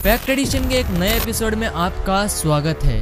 Fact addition के एक नए एपिसोड में आपका स्वागत है।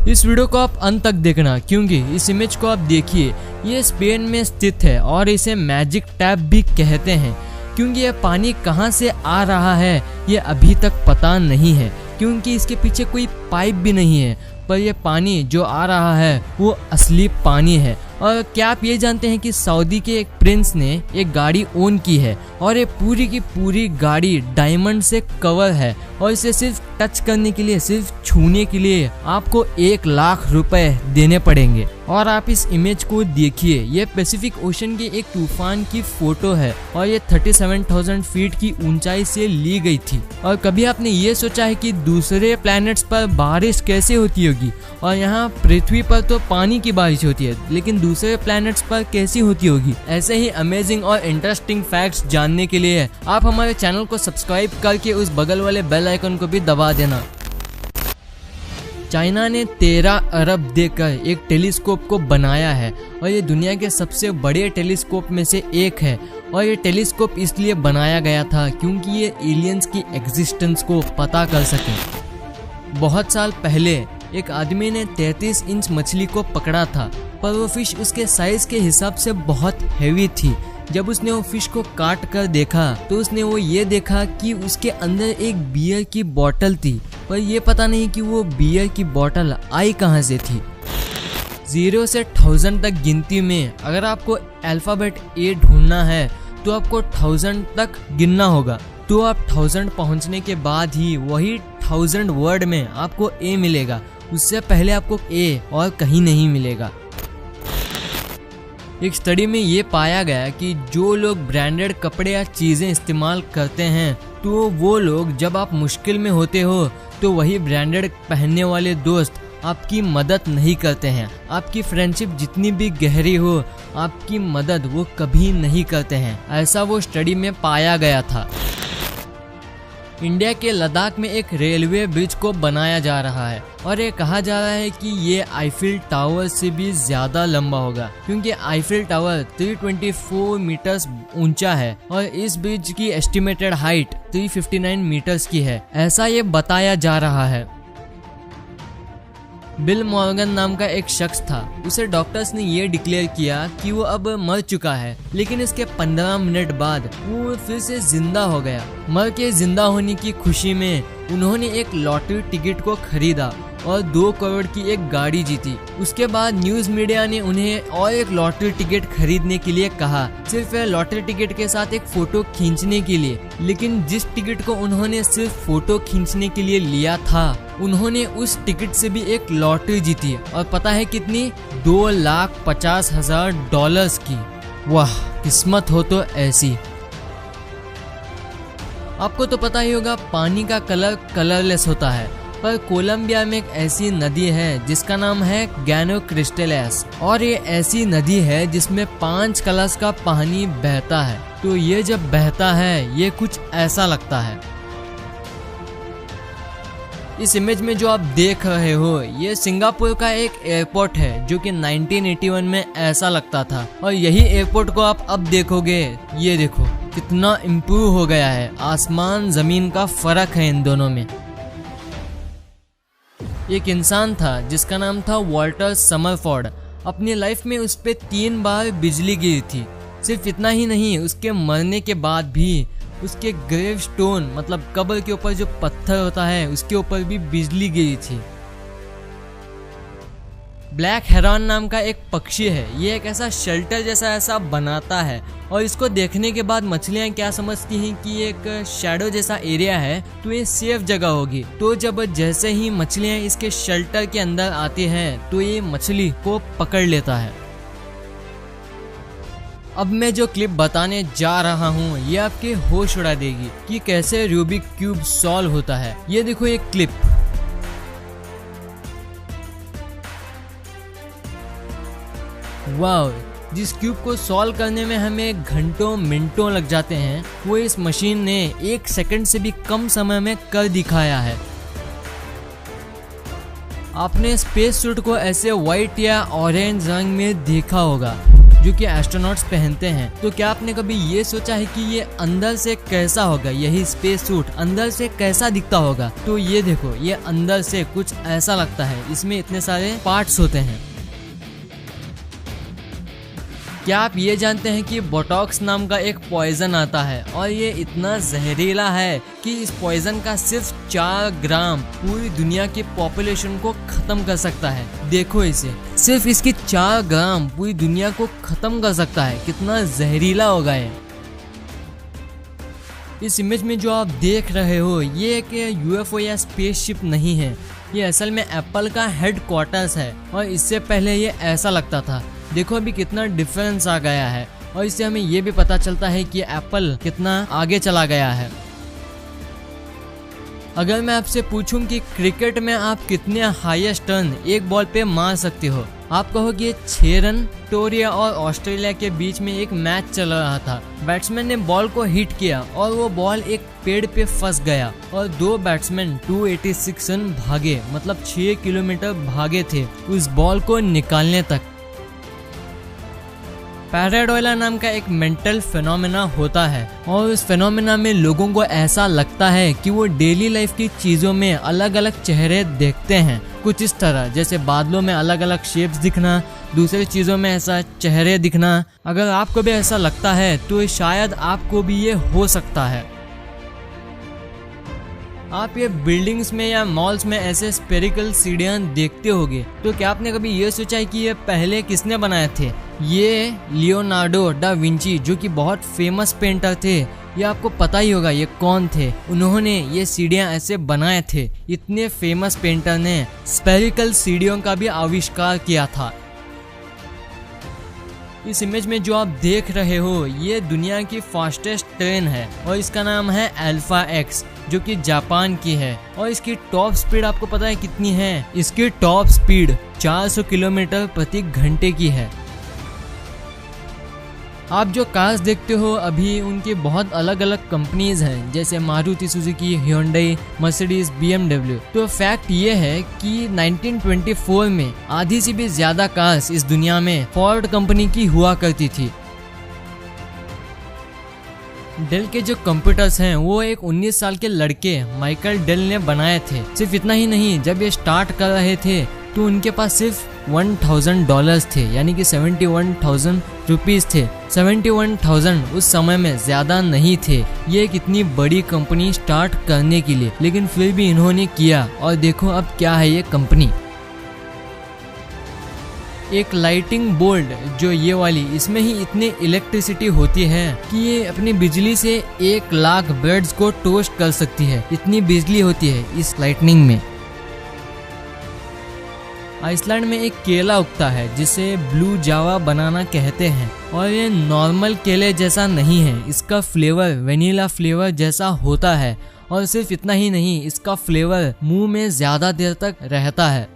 इस वीडियो को आप अंत तक देखना क्योंकि इस इमेज को आप देखिए, ये स्पेन में स्थित है और इसे मैजिक टैप भी कहते हैं क्योंकि यह पानी कहां से आ रहा है ये अभी तक पता नहीं है क्योंकि इसके पीछे कोई पाइप भी नहीं है, पर यह पानी जो आ रहा है वो असली पानी है। और क्या आप ये जानते हैं कि सऊदी के एक प्रिंस ने एक गाड़ी ओन की है और ये पूरी की पूरी गाड़ी डायमंड से कवर है और इसे सिर्फ टच करने के लिए, सिर्फ छूने के लिए आपको 1 लाख रुपए देने पड़ेंगे। और आप इस इमेज को देखिए, ये पैसिफिक ओशन के एक तूफान की फोटो है और ये 37,000 फीट की ऊंचाई से ली गई थी। और कभी आपने ये सोचा है कि दूसरे प्लैनेट्स पर बारिश कैसे होती होगी और यहाँ पृथ्वी पर तो पानी की बारिश होती है, लेकिन दूसरे प्लैनेट्स पर कैसी होती होगी? ऐसे ही अमेजिंग और इंटरेस्टिंग फैक्ट्स जानने के लिए आप हमारे चैनल को सब्सक्राइब करके उस बगल वाले बेल आइकन को भी दबा देना। चाइना ने 13 अरब देकर एक टेलीस्कोप को बनाया है और ये दुनिया के सबसे बड़े टेलीस्कोप में से एक है। और ये टेलीस्कोप इसलिए बनाया गया था क्योंकि ये एलियंस की एग्जिस्टेंस को पता कर सके। बहुत साल पहले एक आदमी ने 33 इंच मछली को पकड़ा था, पर वो फिश उसके साइज के हिसाब से बहुत हैवी थी। जब उसने वो फिश को काट कर देखा तो उसने वो ये देखा कि उसके अंदर एक बियर की बोतल थी, पर ये पता नहीं कि वो बियर की बोतल आई कहाँ से थी। 0 से 1000 तक गिनती में अगर आपको अल्फाबेट ए ढूंढना है तो आपको 1000 तक गिनना होगा। तो आप 1000 पहुंचने के बाद ही वही 1000 वर्ड में आपको ए मिलेगा, उससे पहले आपको ए और कहीं नहीं मिलेगा। एक स्टडी में ये पाया गया कि जो लोग ब्रांडेड कपड़े या चीजें इस्तेमाल करते हैं तो वो लोग जब आप मुश्किल में होते हो तो वही ब्रांडेड पहनने वाले दोस्त आपकी मदद नहीं करते हैं। आपकी फ्रेंडशिप जितनी भी गहरी हो, आपकी मदद वो कभी नहीं करते हैं। ऐसा वो स्टडी में पाया गया था। इंडिया के लद्दाख में एक रेलवे ब्रिज को बनाया जा रहा है और ये कहा जा रहा है कि ये आईफिल टावर से भी ज्यादा लंबा होगा क्योंकि आईफिल टावर 324 मीटर्स ऊंचा है और इस ब्रिज की एस्टिमेटेड हाइट 359 मीटर्स की है, ऐसा ये बताया जा रहा है। बिल मॉर्गन नाम का एक शख्स था, उसे डॉक्टर्स ने ये डिक्लेयर किया कि वो अब मर चुका है, लेकिन इसके 15 मिनट बाद वो फिर से जिंदा हो गया। मर के जिंदा होने की खुशी में उन्होंने एक लॉटरी टिकट को खरीदा और 2 करोड़ की एक गाड़ी जीती। उसके बाद न्यूज मीडिया ने उन्हें और एक लॉटरी टिकट खरीदने के लिए कहा, सिर्फ लॉटरी टिकट के साथ एक फोटो खींचने के लिए। लेकिन जिस टिकट को उन्होंने सिर्फ फोटो खींचने के लिए लिया था, उन्होंने उस टिकट से भी एक लॉटरी जीती और पता है कितनी? $2,50,000 की। वाह, किस्मत हो तो ऐसी। आपको तो पता ही होगा पानी का कलर कलरलेस होता है, पर कोलंबिया में एक ऐसी नदी है जिसका नाम है गैनो क्रिस्टलेस और ये ऐसी नदी है जिसमें 5 कलर्स का पानी बहता है। तो ये जब बहता है ये कुछ ऐसा लगता है। इस इमेज में जो आप देख रहे हो ये सिंगापुर का एक एयरपोर्ट है जो कि 1981 में ऐसा लगता था और यही एयरपोर्ट को आप अब देखोगे, ये देखो कितना इम्प्रूव हो गया है। आसमान जमीन का फर्क है इन दोनों में। एक इंसान था जिसका नाम था वॉल्टर समरफोर्ड। अपनी लाइफ में उस पे 3 बार बिजली गिरी थी। सिर्फ इतना ही नहीं, उसके मरने के बाद भी उसके ग्रेव स्टोन मतलब कब्र के ऊपर जो पत्थर होता है उसके ऊपर भी बिजली गिरी थी। ब्लैक हेरॉन नाम का एक पक्षी है, ये एक ऐसा शेल्टर जैसा ऐसा बनाता है और इसको देखने के बाद मछलियां क्या समझती हैं कि ये एक शैडो जैसा एरिया है तो ये सेफ जगह होगी। तो जब जैसे ही मछलियां इसके शेल्टर के अंदर आती हैं तो ये मछली को पकड़ लेता है। अब मैं जो क्लिप बताने जा रहा हूँ ये आपके होश उड़ा देगी कि कैसे रूबिक क्यूब सॉल्व होता है। ये देखो एक क्लिप। वाव, जिस क्यूब को सॉल्व करने में हमें घंटों मिनटों लग जाते हैं वो इस मशीन ने 1 सेकंड से भी कम समय में कर दिखाया है। आपने स्पेस सूट को ऐसे व्हाइट या ऑरेंज रंग में देखा होगा जो कि एस्ट्रोनॉट्स पहनते हैं। तो क्या आपने कभी ये सोचा है कि ये अंदर से कैसा होगा, यही स्पेस सूट अंदर से कैसा दिखता होगा? तो ये देखो, ये अंदर से कुछ ऐसा लगता है, इसमें इतने सारे पार्ट्स होते हैं। क्या आप ये जानते हैं कि बोटॉक्स नाम का एक पॉइजन आता है और ये इतना जहरीला है कि इस पॉइजन का सिर्फ 4 ग्राम पूरी दुनिया की पॉपुलेशन को खत्म कर सकता है। देखो इसे, सिर्फ इसकी 4 ग्राम पूरी दुनिया को खत्म कर सकता है। कितना जहरीला होगा ये। इस इमेज में जो आप देख रहे हो ये एक यूएफओ या स्पेसशिप नहीं है, ये असल में एप्पल का हेडक्वार्टर्स है और इससे पहले ये ऐसा लगता था। देखो अभी कितना डिफरेंस आ गया है और इससे हमें ये भी पता चलता है कि एप्पल कितना आगे चला गया है। अगर मैं आपसे पूछूं कि क्रिकेट में आप कितने हाईएस्ट रन एक बॉल पे मार सकते हो, आप कहोगे 6 रन। विक्टोरिया और ऑस्ट्रेलिया के बीच में एक मैच चल रहा था। बैट्समैन ने बॉल को हिट किया और वो बॉल एक पेड़ पे फंस गया और 2 बैट्समैन 286 रन भागे, मतलब 6 किलोमीटर भागे थे उस बॉल को निकालने तक। पैराडोइला नाम का एक मेंटल फिनोमेना होता है और उस फिनोमेना में लोगों को ऐसा लगता है कि वो डेली लाइफ की चीजों में अलग अलग चेहरे देखते हैं। कुछ इस तरह, जैसे बादलों में अलग अलग शेप्स दिखना, दूसरी चीजों में ऐसा चेहरे दिखना। अगर आपको भी ऐसा लगता है तो शायद आपको भी ये हो सकता है। आप ये बिल्डिंग्स में या मॉल्स में ऐसे स्पेरिकल सीढ़ियां देखते होगे, तो क्या आपने कभी ये सोचा है कि ये पहले किसने बनाए थे? ये लियोनार्डो डा विंची, जो कि बहुत फेमस पेंटर थे, ये आपको पता ही होगा ये कौन थे। उन्होंने ये सीढ़ियां ऐसे बनाए थे। इतने फेमस पेंटर ने स्पेरिकल सीढ़ियों का भी आविष्कार किया था। इस इमेज में जो आप देख रहे हो ये दुनिया की फास्टेस्ट ट्रेन है और इसका नाम है अल्फा एक्स, जो कि जापान की है। और इसकी टॉप स्पीड आपको पता है कितनी है? इसकी टॉप स्पीड 400 किलोमीटर प्रति घंटे की है। आप जो कार्स देखते हो अभी, उनकी बहुत अलग अलग कंपनीज हैं, जैसे Maruti Suzuki, hyundai, Mercedes, BMW। तो फैक्ट ये है कि 1924 में आधी से भी ज्यादा कार्स इस दुनिया में फोर्ड कंपनी की हुआ करती थी। डेल के जो कंप्यूटर्स हैं वो एक 19 साल के लड़के माइकल डेल ने बनाए थे। सिर्फ इतना ही नहीं, जब ये स्टार्ट कर रहे थे तो उनके पास सिर्फ $1000 थे, यानी कि 71,000 रुपीज थे। 71,000 उस समय में ज्यादा नहीं थे ये एक इतनी बड़ी कंपनी स्टार्ट करने के लिए, लेकिन फिर भी इन्होंने किया। और देखो अब क्या है ये कंपनी। एक लाइटिंग बोल्ट जो ये वाली, इसमें ही इतनी इलेक्ट्रिसिटी होती है कि ये अपनी बिजली से 1 लाख ब्रेड्स को टोस्ट कर सकती है। इतनी बिजली होती है इस लाइटनिंग में। आइसलैंड में एक केला उगता है जिसे ब्लू जावा बनाना कहते हैं और ये नॉर्मल केले जैसा नहीं है। इसका फ्लेवर वेनिला फ्लेवर जैसा होता है और सिर्फ इतना ही नहीं, इसका फ्लेवर मुंह में ज्यादा देर तक रहता है।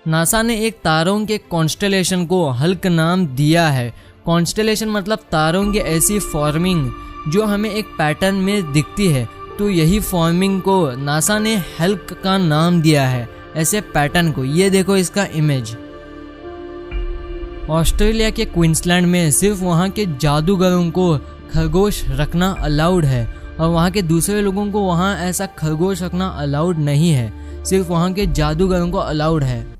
नासा ने एक तारों के कॉन्स्टेलेशन को हल्क नाम दिया है। कॉन्स्टेलेशन मतलब तारों की ऐसी फॉर्मिंग जो हमें एक पैटर्न में दिखती है, तो यही फॉर्मिंग को नासा ने हल्क का नाम दिया है, ऐसे पैटर्न को। ये देखो इसका इमेज। ऑस्ट्रेलिया के क्वींसलैंड में सिर्फ वहाँ के जादूगरों को खरगोश रखना अलाउड है और वहाँ के दूसरे लोगों को वहाँ ऐसा खरगोश रखना अलाउड नहीं है, सिर्फ वहाँ के जादूगरों को अलाउड है।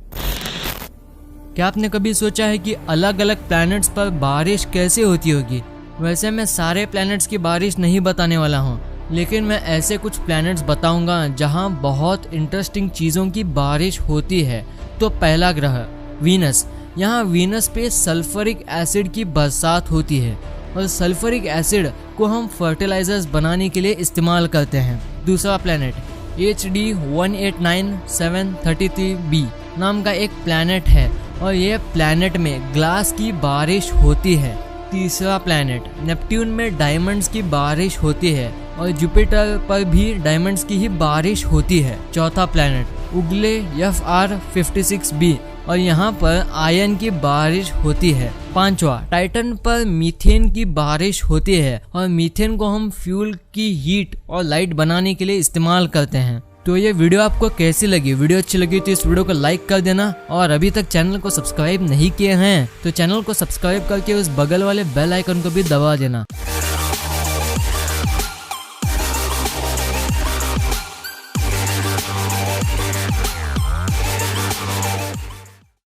क्या आपने कभी सोचा है कि अलग अलग प्लैनेट्स पर बारिश कैसे होती होगी? वैसे मैं सारे प्लैनेट्स की बारिश नहीं बताने वाला हूँ, लेकिन मैं ऐसे कुछ प्लैनेट्स बताऊंगा जहां बहुत इंटरेस्टिंग चीज़ों की बारिश होती है। तो पहला ग्रह वीनस। यहाँ वीनस पे सल्फ्यूरिक एसिड की बरसात होती है और सल्फ्यूरिक एसिड को हम फर्टिलाइजर्स बनाने के लिए इस्तेमाल करते हैं। दूसरा प्लैनेट HD 189733b नाम का एक प्लैनेट है और यह प्लैनेट में ग्लास की बारिश होती है। तीसरा प्लैनेट नेपट्यून में डायमंड्स की बारिश होती है और जुपिटर पर भी डायमंड्स की ही बारिश होती है। चौथा प्लैनेट उगले FR56b और यहाँ पर आयरन की बारिश होती है। पांचवा टाइटन पर मीथेन की बारिश होती है और मीथेन को हम फ्यूल की हीट और लाइट बनाने के लिए इस्तेमाल करते हैं। तो ये वीडियो आपको कैसी लगी? वीडियो अच्छी लगी तो इस वीडियो को लाइक कर देना, और अभी तक चैनल को सब्सक्राइब नहीं किए हैं तो चैनल को सब्सक्राइब करके उस बगल वाले बेल आइकन को भी दबा देना।